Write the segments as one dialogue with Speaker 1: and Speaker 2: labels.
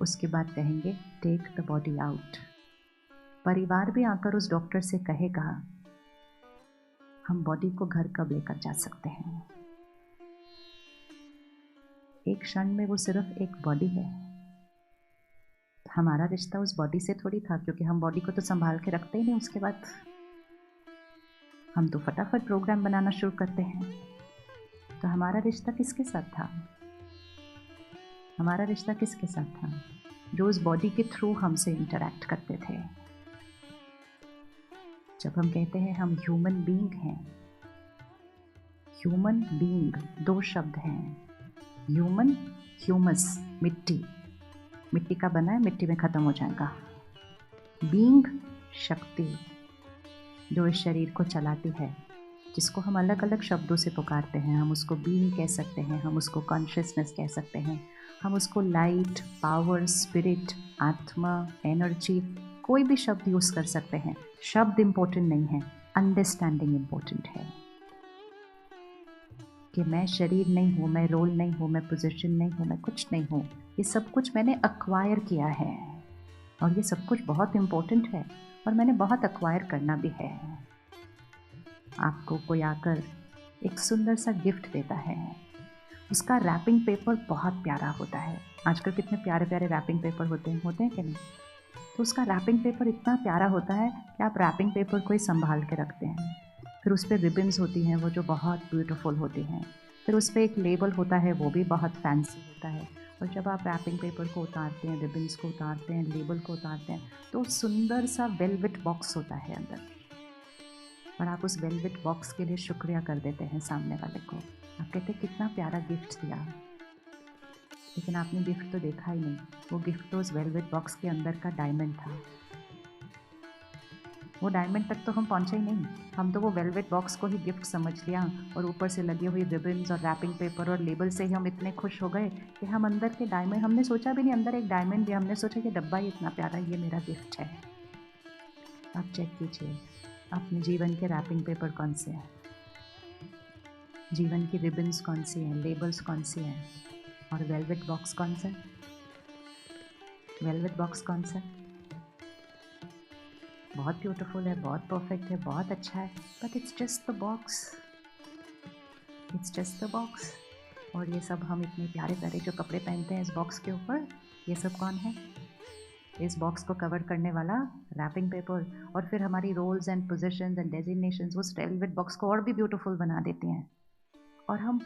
Speaker 1: उसके बाद कहेंगे टेक द बॉडी आउट। परिवार भी आकर उस डॉक्टर से कहेगा हम बॉडी को घर कब लेकर जा सकते हैं। एक क्षण में वो सिर्फ एक बॉडी है। हमारा रिश्ता उस बॉडी से थोड़ी था, क्योंकि हम बॉडी को तो संभाल के रखते ही नहीं। उसके बाद हम तो फटाफट प्रोग्राम बनाना शुरू करते हैं। तो हमारा रिश्ता किसके साथ था? हमारा रिश्ता किसके साथ था? जो उस बॉडी के थ्रू हमसे इंटरैक्ट करते थे। जब हम कहते हैं हम ह्यूमन बीइंग हैं, ह्यूमन बीइंग दो शब्द हैं। ह्यूमन, ह्यूमस, मिट्टी, मिट्टी का बना है, मिट्टी में खत्म हो जाएगा। बीइंग, शक्ति जो इस शरीर को चलाती है, जिसको हम अलग अलग शब्दों से पुकारते हैं। हम उसको बीइंग कह सकते हैं, हम उसको कॉन्शियसनेस कह सकते हैं, हम उसको लाइट, पावर, स्पिरिट, आत्मा, एनर्जी, कोई भी शब्द यूज़ कर सकते हैं। शब्द इम्पोर्टेंट नहीं है, अंडरस्टैंडिंग इम्पोर्टेंट है कि मैं शरीर नहीं हूँ, मैं रोल नहीं हूँ, मैं पोजीशन नहीं हूँ, मैं कुछ नहीं हूँ। ये सब कुछ मैंने अक्वायर किया है और ये सब कुछ बहुत इम्पोर्टेंट है और मैंने बहुत अक्वायर करना भी है। आपको कोई आकर एक सुंदर सा गिफ्ट देता है, उसका रैपिंग पेपर बहुत प्यारा होता है। आजकल कितने प्यारे प्यारे रैपिंग पेपर होते हैं कि नहीं? तो उसका रैपिंग पेपर इतना प्यारा होता है कि आप रैपिंग पेपर को ही संभाल के रखते हैं। फिर उस पर रिबन्स होती हैं वो जो बहुत ब्यूटीफुल होती हैं। फिर उस पर एक लेबल होता है वो भी बहुत फैंसी होता है। और जब आप रैपिंग पेपर को उतारते हैं, रिबन्स को उतारते हैं, लेबल को उतारते हैं, तो सुंदर सा वेलवेट बॉक्स होता है अंदर। और आप उस वेलवेट बॉक्स के लिए शुक्रिया कर देते हैं सामने वाले को। आप कहते हैं कितना प्यारा गिफ्ट दिया, लेकिन आपने गिफ्ट तो देखा ही नहीं। वो गिफ्ट तो उस वेलवेट बॉक्स के अंदर का डायमंड था। वो डायमंड तक तो हम पहुंचे ही नहीं। हम तो वो वेलवेट बॉक्स को ही गिफ्ट समझ लिया और ऊपर से लगी हुई रिबन्स और रैपिंग पेपर और लेबल से ही हम इतने खुश हो गए कि हम अंदर के डायमंड, हमने सोचा भी नहीं अंदर एक डायमंड भी। हमने सोचा कि डब्बा ही इतना प्यारा, ये मेरा गिफ्ट है। आप चेक कीजिए अपने जीवन के रैपिंग पेपर कौन से हैं, जीवन की रिबन्स कौन सी हैं, लेबल्स कौन सी हैं, और वेलवेट बॉक्स कौन सा? वेलवेट बॉक्स कौन सा? बहुत ब्यूटीफुल है, बहुत परफेक्ट है, बहुत अच्छा है, but it's just the box, it's just the box. और ये सब हम इतने प्यारे प्यारे जो कपड़े पहनते हैं इस बॉक्स के ऊपर, ये सब कौन है? इस बॉक्स को कवर करने वाला रैपिंग पेपर। और फिर हमारी roles and positions and designations उस वेलवेट बॉक्स को और भी ब्यूटीफुल बना देती हैं। और हम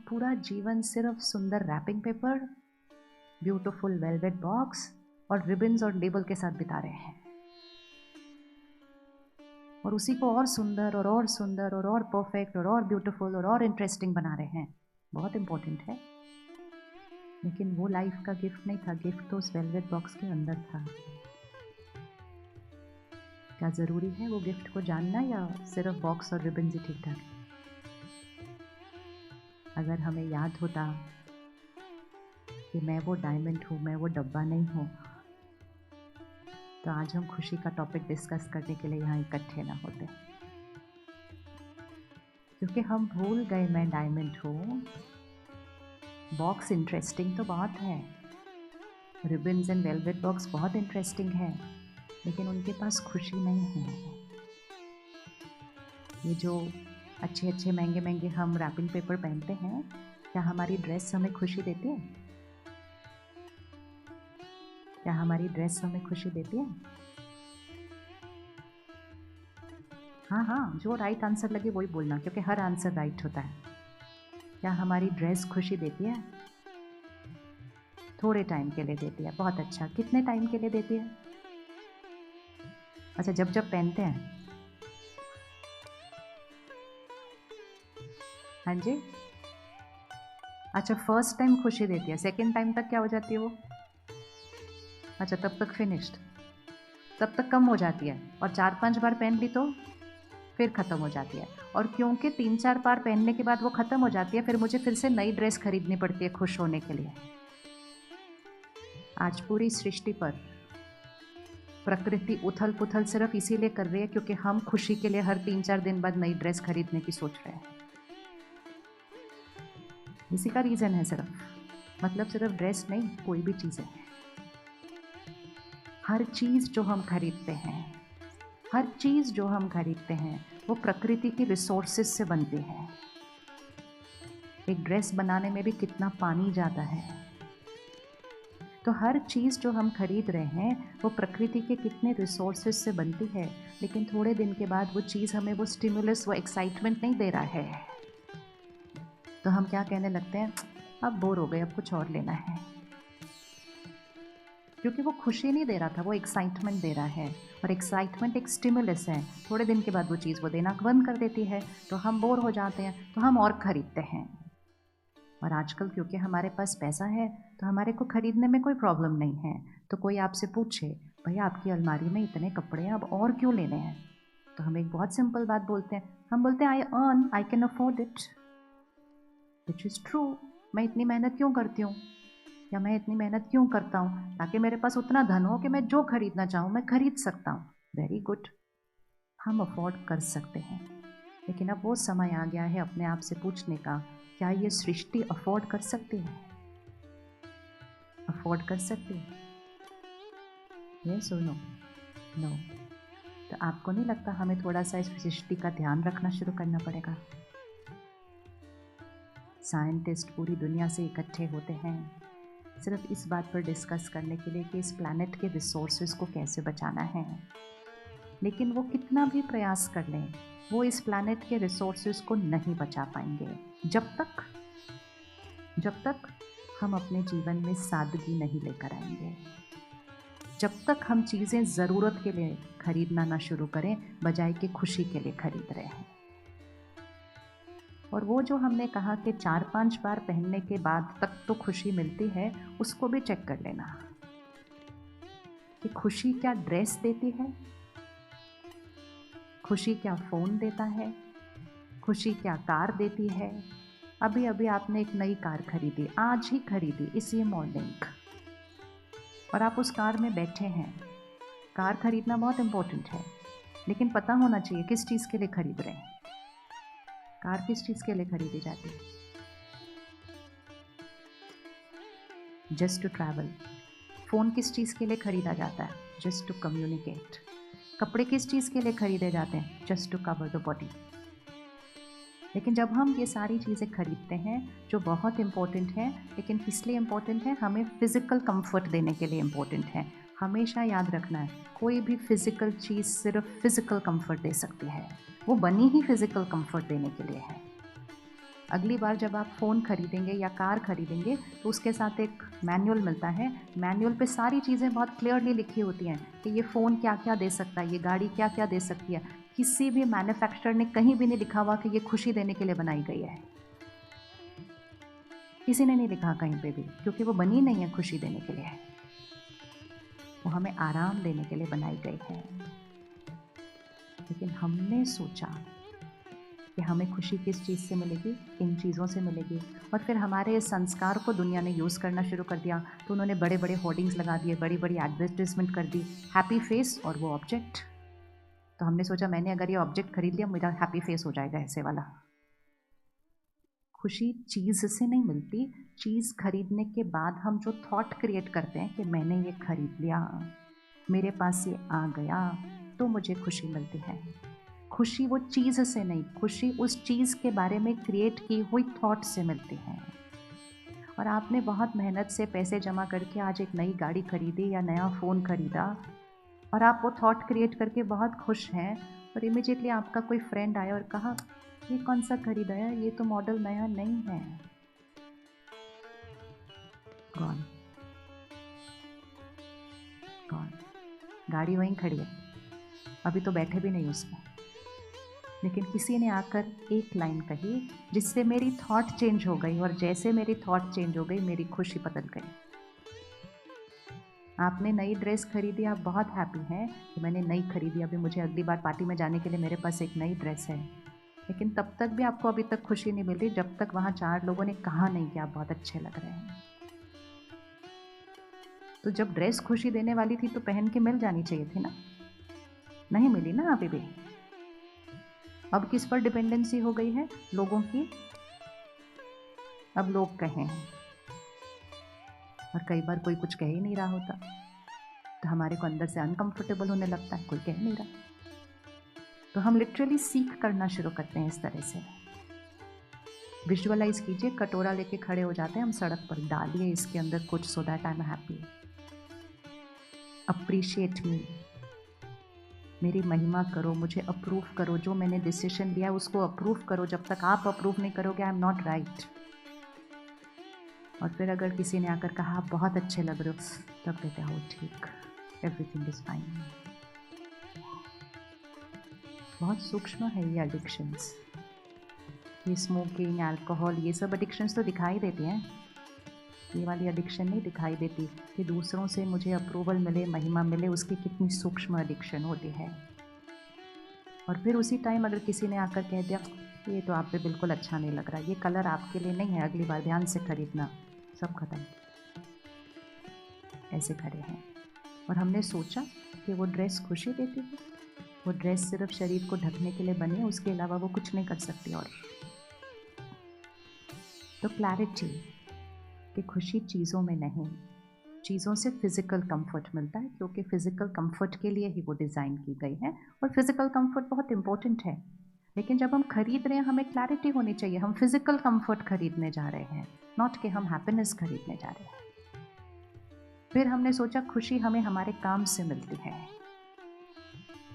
Speaker 1: पूरा जीवन सिर्फ सुंदर wrapping paper, beautiful velvet box और रिबन्स और लेबल के साथ बिता रहे हैं। और उसी को और सुंदर और सुंदर और परफेक्ट और ब्यूटीफुल और इंटरेस्टिंग बना रहे हैं। बहुत इंपॉर्टेंट है, लेकिन वो लाइफ का गिफ्ट नहीं था। गिफ्ट तो उस वेलवेट बॉक्स के अंदर था। क्या ज़रूरी है वो गिफ्ट को जानना, या सिर्फ बॉक्स और रिबन्स ही ठीक ठाक? अगर हमें याद होता कि मैं वो डायमंड हूँ, मैं वो डब्बा नहीं हूँ, तो आज हम खुशी का टॉपिक डिस्कस करने के लिए यहाँ इकट्ठे ना होते। क्योंकि हम भूल गए मैं डायमंड हूँ। बॉक्स इंटरेस्टिंग तो बहुत है, रिबन्स एंड वेलवेट बॉक्स बहुत इंटरेस्टिंग है, लेकिन उनके पास खुशी नहीं है। ये जो अच्छे महंगे हम रैपिंग पेपर पहनते हैं, क्या हमारी ड्रेस हमें खुशी देती है? क्या हमारी ड्रेस हमें खुशी देती है? हाँ, जो राइट आंसर लगे वही बोलना, क्योंकि हर आंसर राइट होता है। क्या हमारी ड्रेस खुशी देती है? थोड़े टाइम के लिए देती है, बहुत अच्छा। कितने टाइम के लिए देती है? अच्छा, जब पहनते हैं। हाँ जी, अच्छा, फर्स्ट टाइम खुशी देती है, सेकेंड टाइम तक क्या हो जाती है वो? अच्छा, तब तक फिनिश्ड, तब तक कम हो जाती है। और 4-5 बार पहन ली तो फिर ख़त्म हो जाती है। और क्योंकि 3-4 बार पहनने के बाद वो ख़त्म हो जाती है, फिर मुझे फिर से नई ड्रेस खरीदनी पड़ती है खुश होने के लिए। आज पूरी सृष्टि पर प्रकृति उथल पुथल सिर्फ इसीलिए कर रही है क्योंकि हम खुशी के लिए हर 3-4 दिन बाद नई ड्रेस खरीदने की सोच रहे हैं। इसी का रीज़न है सिर्फ। मतलब सिर्फ ड्रेस नहीं, कोई भी चीज़ें। हर चीज़ जो हम खरीदते हैं, हर चीज़ जो हम खरीदते हैं, वो प्रकृति की रिसोर्सेज से बनती है। एक ड्रेस बनाने में भी कितना पानी जाता है। तो हर चीज़ जो हम खरीद रहे हैं, वो प्रकृति के कितने रिसोर्सेज से बनती है, लेकिन थोड़े दिन के बाद वो चीज़ हमें वो स्टिमुलस, वो एक्साइटमेंट नहीं दे रहा है। तो हम क्या कहने लगते हैं, अब बोर हो गए, अब कुछ और लेना है। क्योंकि वो खुशी नहीं दे रहा था, वो एक्साइटमेंट दे रहा है। और एक्साइटमेंट एक स्टिमुलस है, थोड़े दिन के बाद वो चीज़ वो देना बंद कर देती है, तो हम बोर हो जाते हैं, तो हम और खरीदते हैं। और आजकल क्योंकि हमारे पास पैसा है, तो हमारे को खरीदने में कोई प्रॉब्लम नहीं है। तो कोई आपसे पूछे, भैया आपकी अलमारी में इतने कपड़े हैं, अब और क्यों लेने हैं? तो हम एक बहुत सिंपल बात बोलते हैं, हम बोलते हैं I earn, I can afford it, which is true. मैं इतनी मेहनत क्यों करती हूँ, या मैं इतनी मेहनत क्यों करता हूँ, ताकि मेरे पास उतना धन हो कि मैं जो खरीदना चाहूँ मैं खरीद सकता हूँ। वेरी गुड, हम अफोर्ड कर सकते हैं। लेकिन अब वो समय आ गया है अपने आप से पूछने का, क्या ये सृष्टि अफोर्ड कर सकती है? अफोर्ड कर सकती है? यस और नो? नो। तो आपको नहीं लगता हमें थोड़ा सा इस सृष्टि का ध्यान रखना शुरू करना पड़ेगा? साइंटिस्ट पूरी दुनिया से इकट्ठे होते हैं सिर्फ इस बात पर डिस्कस करने के लिए कि इस प्लैनेट के रिसोर्सेज को कैसे बचाना है। लेकिन वो कितना भी प्रयास कर लें, वो इस प्लैनेट के रिसोर्सेज को नहीं बचा पाएंगे जब तक हम अपने जीवन में सादगी नहीं लेकर आएंगे। जब तक हम चीज़ें ज़रूरत के लिए खरीदना ना शुरू करें, बजाय कि खुशी के लिए खरीद रहे हैं। और वो जो हमने कहा कि 4-5 बार पहनने के बाद तक तो खुशी मिलती है, उसको भी चेक कर लेना कि खुशी क्या ड्रेस देती है, खुशी क्या फ़ोन देता है, खुशी क्या कार देती है। अभी अभी आपने एक नई कार खरीदी, आज ही खरीदी, इसी मॉर्निंग, और आप उस कार में बैठे हैं। कार खरीदना बहुत इम्पोर्टेंट है, लेकिन पता होना चाहिए किस चीज़ के लिए खरीद रहे हैं। कार किस चीज़ के लिए खरीदी जाती है? Just to travel. फ़ोन किस चीज़ के लिए खरीदा जाता है? Just to communicate. कपड़े किस चीज़ के लिए खरीदे जाते हैं? Just to cover the body. लेकिन जब हम ये सारी चीज़ें खरीदते हैं जो बहुत इम्पोर्टेंट हैं, लेकिन किस लिए इम्पोर्टेंट है? हमें फ़िज़िकल कंफर्ट देने के लिए इम्पोर्टेंट है। हमेशा याद रखना है, कोई भी फ़िज़िकल चीज़ सिर्फ फ़िज़िकल कंफर्ट दे सकती है, वो बनी ही फ़िज़िकल कंफर्ट देने के लिए है। अगली बार जब आप फ़ोन खरीदेंगे या कार खरीदेंगे, तो उसके साथ एक मैनुअल मिलता है। मैनुअल पे सारी चीज़ें बहुत क्लियरली लिखी होती हैं कि ये फ़ोन क्या-क्या दे सकता है, ये गाड़ी क्या-क्या दे सकती है। किसी भी मैन्युफैक्चरर ने कहीं भी नहीं लिखा हुआ कि ये खुशी देने के लिए बनाई गई है। किसी ने नहीं लिखा कहीं पे भी, क्योंकि वो बनी नहीं है खुशी देने के लिए। वो हमें आराम देने के लिए बनाई गई है। लेकिन हमने सोचा कि हमें खुशी किस चीज़ से मिलेगी, इन चीज़ों से मिलेगी। और फिर हमारे इस संस्कार को दुनिया ने यूज़ करना शुरू कर दिया, तो उन्होंने बड़े बड़े होर्डिंग्स लगा दिए, बड़ी बड़ी एडवर्टाइजमेंट कर दी, हैप्पी फेस और वो ऑब्जेक्ट। तो हमने सोचा मैंने अगर ये ऑब्जेक्ट खरीद लिया, मेरा हैप्पी फेस हो जाएगा ऐसे वाला। खुशी चीज़ से नहीं मिलती, चीज़ खरीदने के बाद हम जो थॉट क्रिएट करते हैं कि मैंने ये खरीद लिया, मेरे पास ये आ गया, तो मुझे खुशी मिलती है। खुशी वो चीज़ से नहीं, खुशी उस चीज़ के बारे में क्रिएट की हुई थॉट से मिलती है। और आपने बहुत मेहनत से पैसे जमा करके आज एक नई गाड़ी खरीदी या नया फ़ोन खरीदा, और आप वो थॉट क्रिएट करके बहुत खुश हैं, और इमीडिएटली आपका कोई फ्रेंड आया और कहा ये कौन सा खरीदा है, ये तो मॉडल नया नहीं है। Gone, gone. गाड़ी वहीं खड़ी है, अभी तो बैठे भी नहीं उसमें, लेकिन किसी ने आकर एक लाइन कही जिससे मेरी थॉट चेंज हो गई, और जैसे मेरी थॉट चेंज हो गई मेरी खुशी बदल गई। आपने नई ड्रेस खरीदी, आप बहुत हैप्पी हैं कि मैंने नई खरीदी, अभी मुझे अगली बार पार्टी में जाने के लिए मेरे पास एक नई ड्रेस है। लेकिन तब तक भी आपको अभी तक खुशी नहीं मिल रही जब तक वहाँ 4 लोगों ने कहा नहीं कि आप बहुत अच्छे लग रहे हैं। तो जब ड्रेस खुशी देने वाली थी तो पहन के मिल जानी चाहिए थी ना, नहीं मिली ना अभी भी। अब किस पर डिपेंडेंसी हो गई है? लोगों की। अब लोग कहें, और कई बार कोई कुछ कह ही नहीं रहा होता, तो हमारे को अंदर से अनकंफर्टेबल होने लगता है, कोई कह नहीं रहा। तो हम लिटरली सीख करना शुरू करते हैं इस तरह से। विजुअलाइज कीजिए, कटोरा लेके खड़े हो जाते हैं हम सड़क पर, डालिए इसके अंदर कुछ, so that I am happy. Appreciate मी, मेरी महिमा करो, मुझे अप्रूव करो, जो मैंने डिसीजन लिया है उसको अप्रूव करो। जब तक आप अप्रूव नहीं करोगे, आई एम नॉट राइट। और फिर अगर किसी ने आकर कहा आप बहुत अच्छे लग रहे हो, तब कहते हो ठीक, एवरीथिंग इज फाइन। बहुत सूक्ष्म है ये एडिक्शंस, ये स्मोकिंग, अल्कोहल, ये सब एडिक्शंस तो दिखाई देती हैं, ये वाली एडिक्शन नहीं दिखाई देती कि दूसरों से मुझे अप्रूवल मिले, महिमा मिले, उसकी कितनी सूक्ष्म एडिक्शन होती है। और फिर उसी टाइम अगर किसी ने आकर कह दिया ये तो आप पे बिल्कुल अच्छा नहीं लग रहा, ये कलर आपके लिए नहीं है, अगली बार ध्यान से खरीदना, सब खत्म, ऐसे खड़े हैं। और हमने सोचा कि वो ड्रेस खुशी देती है, वो ड्रेस सिर्फ शरीर को ढकने के लिए बनी है, उसके अलावा वो कुछ नहीं कर सकती। और तो क्लैरिटी कि खुशी चीज़ों में नहीं, चीज़ों से फिज़िकल कंफर्ट मिलता है, क्योंकि फ़िज़िकल कंफर्ट के लिए ही वो डिज़ाइन की गई है, और फिज़िकल कंफर्ट बहुत इंपॉर्टेंट है। लेकिन जब हम खरीद रहे हैं, हमें क्लैरिटी होनी चाहिए, हम फिज़िकल कंफर्ट खरीदने जा रहे हैं, नॉट कि हम हैप्पीनेस खरीदने जा रहे हैं। फिर हमने सोचा खुशी हमें हमारे काम से मिलती है।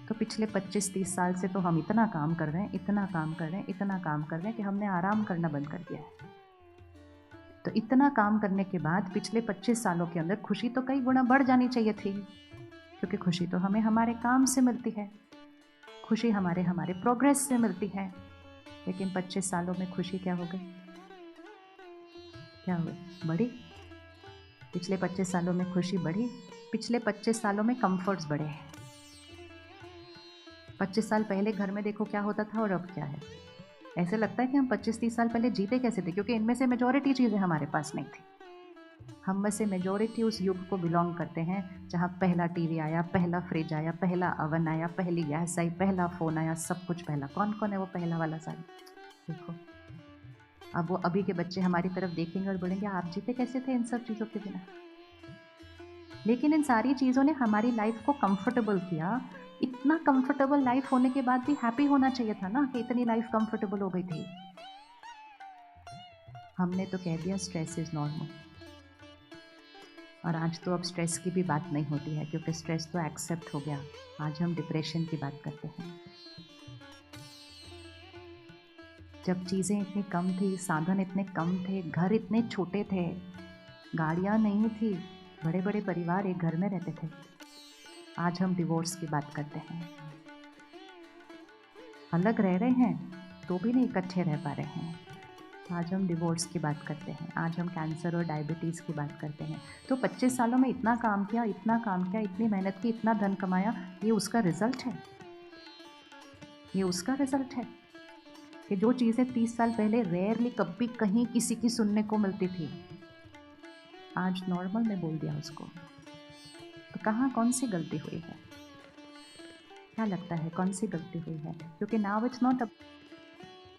Speaker 1: तो पिछले 25-30 साल से तो हम इतना काम कर रहे हैं, इतना काम कर रहे हैं, इतना काम कर रहे हैं कि हमने आराम करना बंद कर दिया है। तो इतना काम करने के बाद पिछले 25 सालों के अंदर खुशी तो कई गुना बढ़ जानी चाहिए थी, क्योंकि खुशी तो हमें हमारे काम से मिलती है, खुशी हमारे प्रोग्रेस से मिलती है। लेकिन 25 सालों में खुशी क्या हो गई, क्या हो गई, बढ़ी? पिछले 25 सालों में खुशी बढ़ी, पिछले 25 सालों में कंफर्ट्स बढ़े। 25 साल पहले घर में देखो क्या होता था और अब क्या है। ऐसे लगता है कि हम 25-30 साल पहले जीते कैसे थे, क्योंकि इनमें से मेजॉरिटी चीज़ें हमारे पास नहीं थी। हम में से मेजॉरिटी उस युग को बिलोंग करते हैं जहाँ पहला टीवी आया, पहला फ्रिज आया, पहला अवन आया, पहली गैस आई, पहला फ़ोन आया, सब कुछ पहला। कौन कौन है वो पहला वाला साल? देखो, अब वो अभी के बच्चे हमारी तरफ देखेंगे और बोलेंगे आप जीते कैसे थे इन सब चीज़ों के बिना। लेकिन इन सारी चीज़ों ने हमारी लाइफ को कंफर्टेबल किया। इतना कंफर्टेबल लाइफ होने के बाद भी हैप्पी होना चाहिए था ना, कि इतनी लाइफ कंफर्टेबल हो गई थी। हमने तो कह दिया स्ट्रेस इज नॉर्मल, और आज तो अब स्ट्रेस की भी बात नहीं होती है, क्योंकि स्ट्रेस तो एक्सेप्ट हो गया। आज हम डिप्रेशन की बात करते हैं। जब चीज़ें इतनी कम थी, साधन इतने कम थे, घर इतने छोटे थे, गाड़ियाँ नहीं थी, बड़े बड़े परिवार एक घर में रहते थे। आज हम डिवोर्स की बात करते हैं, अलग रह रहे हैं तो भी नहीं इकट्ठे रह पा रहे हैं। आज हम डिवोर्स की बात करते हैं, आज हम कैंसर और डायबिटीज़ की बात करते हैं। तो 25 सालों में इतना काम किया, इतना काम किया, इतनी मेहनत की, इतना धन कमाया, ये उसका रिजल्ट है, ये उसका रिजल्ट है कि जो चीज़ें 30 साल पहले रेयरली कभी कहीं किसी की सुनने को मिलती थी, आज नॉर्मल में बोल दिया उसको। तो कहाँ कौन सी गलती हुई है? क्या लगता है कौन सी गलती हुई है? क्योंकि नाउ इट्स नॉट